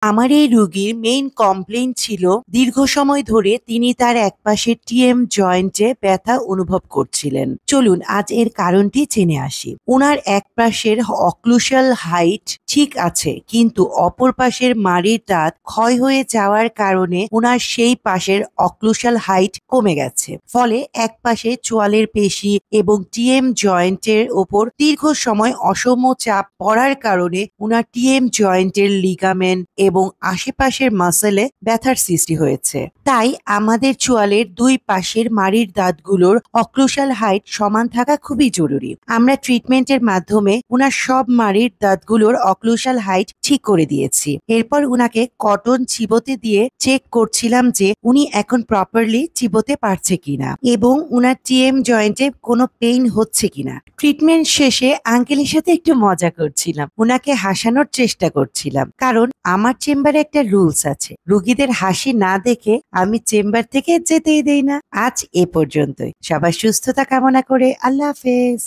আমার এই রোগীর মেইন কমপ্লেইন ছিল দীর্ঘ সময় ধরে তিনি তার একপাশের টিএম জয়েন্টে ব্যথা অনুভব করছিলেন। চলুন আজ এর কারণটি জেনে আসি। উনার একপাশের অক্লুশাল হাইট ঠিক আছে, কিন্তু অপর পাশের মাড়ির দাঁত ক্ষয় হয়ে যাওয়ার কারণে উনার সেই পাশের অক্লুশাল হাইট কমে গেছে। ফলে একপাশে চোয়ালের পেশি এবং টিএম জয়েন্টের ওপর দীর্ঘ সময় অসম চাপ পড়ার কারণে উনার টিএম জয়েন্টের লিগামেন্ট এবং আশেপাশের মাসেলে ব্যথার সৃষ্টি হয়েছে। তাই আমাদের চোয়ালের দুই পাশের মাড়ির দাঁতগুলোর অক্লুশাল হাইট সমান থাকা খুবই জরুরি। আমরা ট্রিটমেন্টের মাধ্যমে উনার সব মাড়ির দাঁতগুলোর অক্লুশাল হাইট ঠিক করে দিয়েছি। এরপর উনাকে কটন চিবোতে দিয়ে চেক করছিলাম যে উনি এখন প্রপারলি চিবোতে পারছে কিনা এবং উনার টিএম জয়েন্টে কোনো পেইন হচ্ছে কিনা। ট্রিটমেন্ট শেষে আঙ্কেলের সাথে একটু মজা করছিলাম, উনাকে হাসানোর চেষ্টা করছিলাম, কারণ আমার চেম্বারে একটা রুলস আছে, রোগীদের হাসি না দেখে আমি চেম্বার থেকে যেতেই দেই না। আজ এ পর্যন্তই। সবার সুস্থতা কামনা করে আল্লাহ হাফেজ।